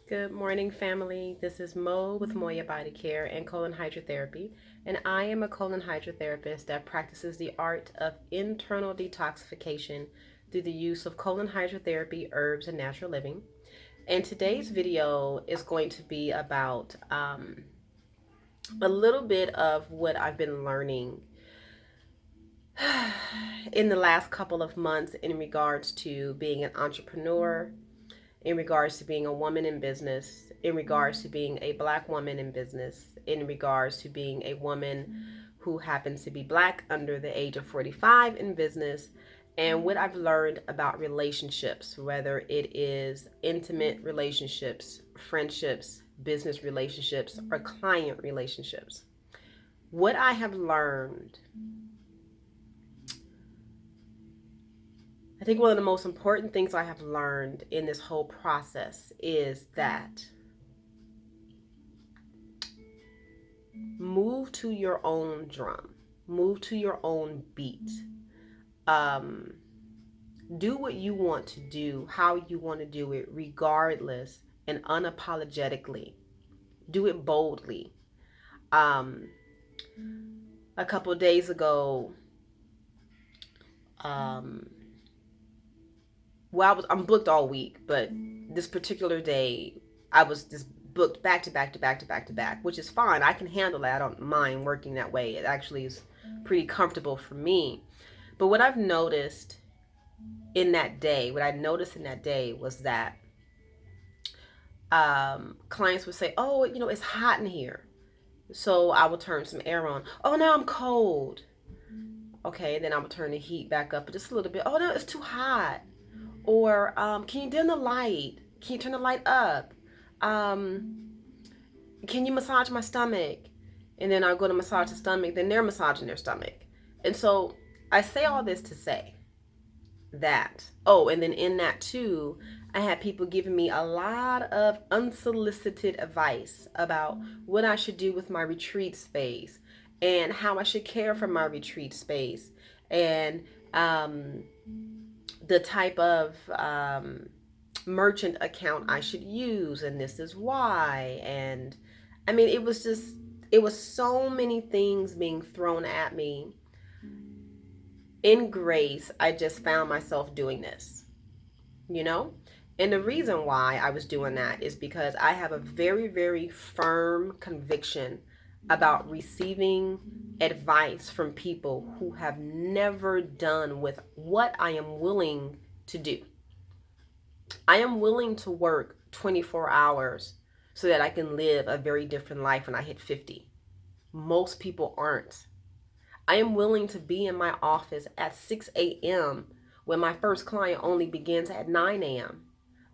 Good morning, family. This is Mo with Moya Body Care and Colon Hydrotherapy, and I am a colon hydrotherapist that practices the art of internal detoxification through the use of colon hydrotherapy, herbs, and natural living. And today's video is going to be about a little bit of what I've been learning in the last couple of months in regards to being an entrepreneur, in regards to being a woman in business, in regards to being a black woman in business, in regards to being a woman who happens to be black under the age of 45 in business, and what I've learned about relationships, whether it is intimate relationships, friendships, business relationships, or client relationships. What I have learned, I think one of the most important things I have learned in this whole process is that move to your own drum, move to your own beat. Um, do what you want to do, how you want to do it, regardless and unapologetically. Do it boldly. Um, a couple of days ago, um, I'm booked all week, but this particular day, I was just booked back to back to back to back to back, which is fine. I can handle that. I don't mind working that way. It actually is pretty comfortable for me. But what I've noticed in that day, what I noticed in that day was that clients would say, "Oh, it's hot in here," so I would turn some air on. "Oh, now I'm cold." Okay, then I would turn the heat back up just a little bit. "Oh no, it's too hot." Or can you dim the light? Can you turn the light up? Um, can you massage my stomach? And then I'll go to massage the stomach. Then they're massaging their stomach. And so I say all this to say that. Oh, and then in that too, I had people giving me a lot of unsolicited advice about what I should do with my retreat space and how I should care for my retreat space and the type of merchant account I should use, and this is why. And I mean, it was so many things being thrown at me. In grace, I just found myself doing this, you know? And the reason why I was doing that is because I have a very, very firm conviction about receiving advice from people who have never done with what I am willing to do. I am willing to work 24 hours so that I can live a very different life when I hit 50. Most people aren't. I am willing to be in my office at 6 a.m. when my first client only begins at 9 a.m.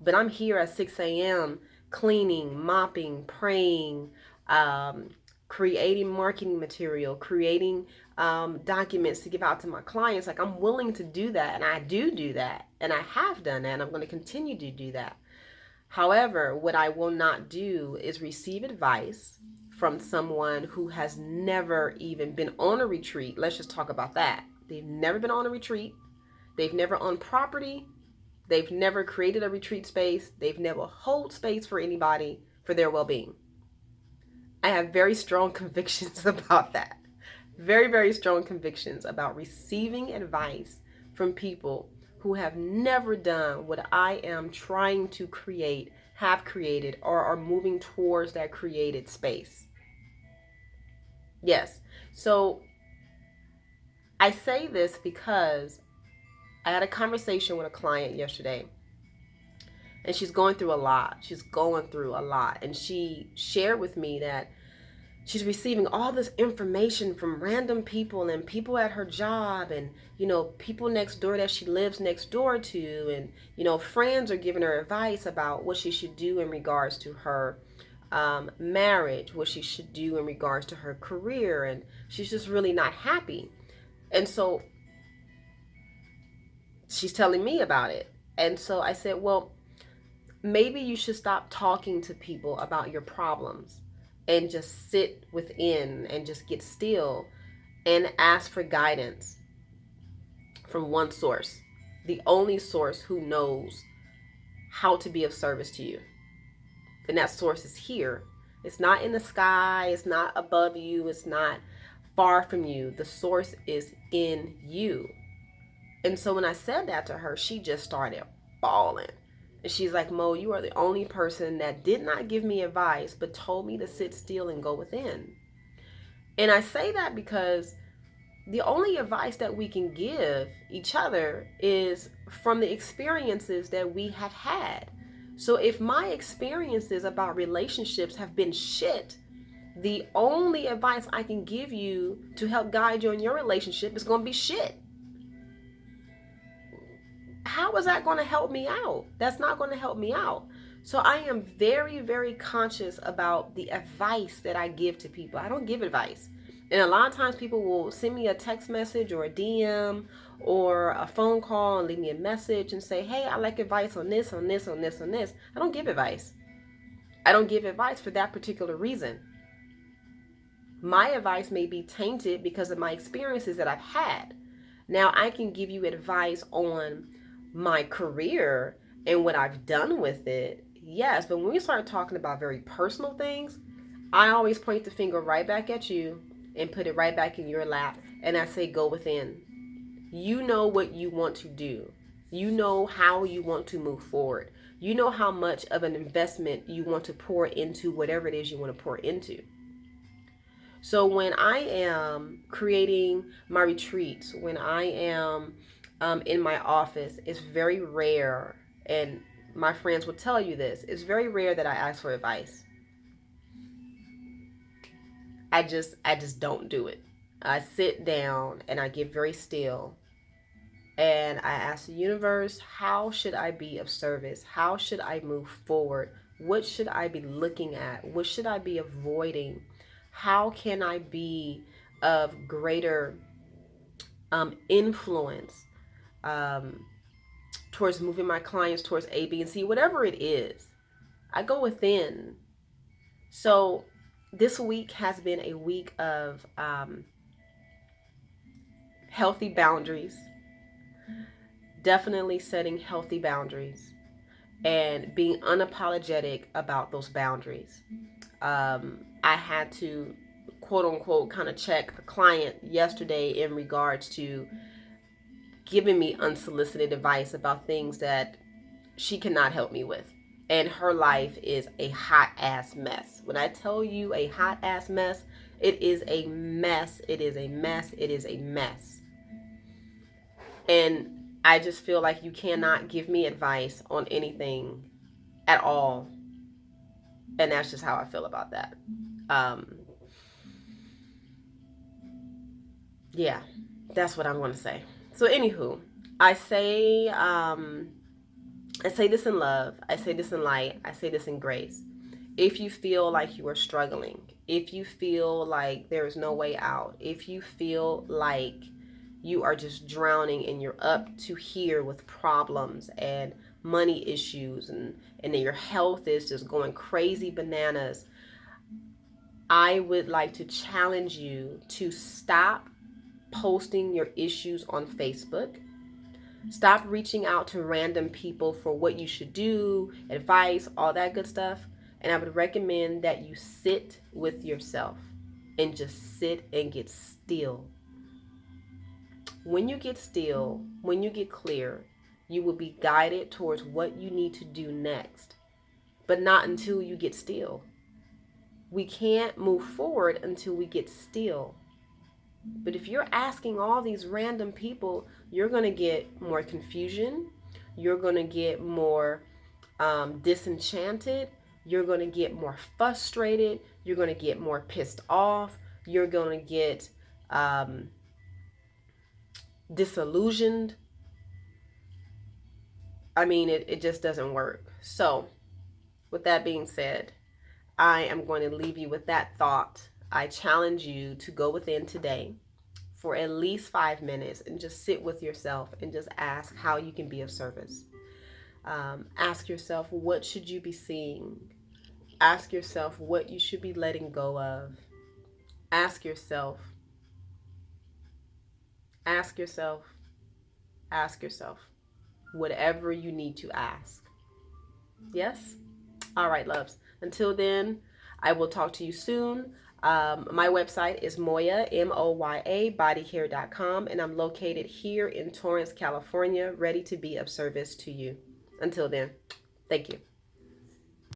But I'm here at 6 a.m. cleaning, mopping, praying, um, creating marketing material, creating documents to give out to my clients. Like, I'm willing to do that, and I do that, and I have done that, and I'm going to continue to do that. However, what I will not do is receive advice from someone who has never even been on a retreat. Let's just talk about that. They've never been on a retreat. They've never owned property. They've never created a retreat space. They've never held space for anybody for their well being. I have very strong convictions about that. Very, very strong convictions about receiving advice from people who have never done what I am trying to create, have created, or are moving towards that created space. Yes. So I say this because I had a conversation with a client yesterday, and she's going through a lot. She's going through a lot. And she shared with me that she's receiving all this information from random people and people at her job and people next door that she lives next door to, and friends are giving her advice about what she should do in regards to her marriage, what she should do in regards to her career, and she's just really not happy. And so she's telling me about it. And so I said, well, maybe you should stop talking to people about your problems and just sit within and just get still and ask for guidance from one source, the only source who knows how to be of service to you. And that source is here. It's not in the sky, it's not above you, it's not far from you. The source is in you. And so when I said that to her, she just started bawling. And she's like, Mo, you are the only person that did not give me advice, but told me to sit still and go within. And I say that because the only advice that we can give each other is from the experiences that we have had. So if my experiences about relationships have been shit, the only advice I can give you to help guide you in your relationship is going to be shit. How is that going to help me out? That's not going to help me out. So I am very, very conscious about the advice that I give to people. I don't give advice. And a lot of times people will send me a text message or a DM or a phone call and leave me a message and say, hey, I like advice on this, on this, on this, on this. I don't give advice. I don't give advice for that particular reason. My advice may be tainted because of my experiences that I've had. Now, I can give you advice on my career and what I've done with it. Yes, but when we start talking about very personal things, I always point the finger right back at you and put it right back in your lap. And I say, go within. You know what you want to do. You know how you want to move forward. You know how much of an investment you want to pour into whatever it is you want to pour into. So when I am creating my retreats, when I am in my office, it's very rare, and my friends will tell you this, it's very rare that I ask for advice. I just don't do it. I sit down and I get very still and I ask the universe, how should I be of service? How should I move forward? What should I be looking at? What should I be avoiding? How can I be of greater influence um, towards moving my clients towards A, B, and C, whatever it is? I go within. So this week has been a week of healthy boundaries, definitely setting healthy boundaries and being unapologetic about those boundaries. I had to quote unquote kind of check a client yesterday in regards to giving me unsolicited advice about things that she cannot help me with. And her life is a hot ass mess. When I tell you a hot ass mess, it is a mess. It is a mess. It is a mess. And I just feel like you cannot give me advice on anything at all. And that's just how I feel about that. Um, yeah, that's what I'm going to say. So, anywho, I say, um, I say this in love. I say this in light. I say this in grace. If you feel like you are struggling, if you feel like there is no way out, if you feel like you are just drowning and you're up to here with problems and money issues and then your health is just going crazy bananas, I would like to challenge you to stop posting your issues on Facebook. Stop reaching out to random people for what you should do, advice, all that good stuff. And I would recommend that you sit with yourself and just sit and get still. When you get still, when you get clear, you will be guided towards what you need to do next, but not until you get still. We can't move forward until we get still. But if you're asking all these random people, you're going to get more confusion. You're going to get more disenchanted. You're going to get more frustrated. You're going to get more pissed off. You're going to get disillusioned. I mean, it just doesn't work. So, with that being said, I am going to leave you with that thought. I challenge you to go within today for at least 5 minutes and just sit with yourself and just ask how you can be of service. Ask yourself, what should you be seeing? Ask yourself what you should be letting go of. Ask yourself, ask yourself, ask yourself whatever you need to ask. Yes? All right, loves. Until then, I will talk to you soon. My website is Moya, Moya, bodycare.com, and I'm located here in Torrance, California, ready to be of service to you. Until then, thank you.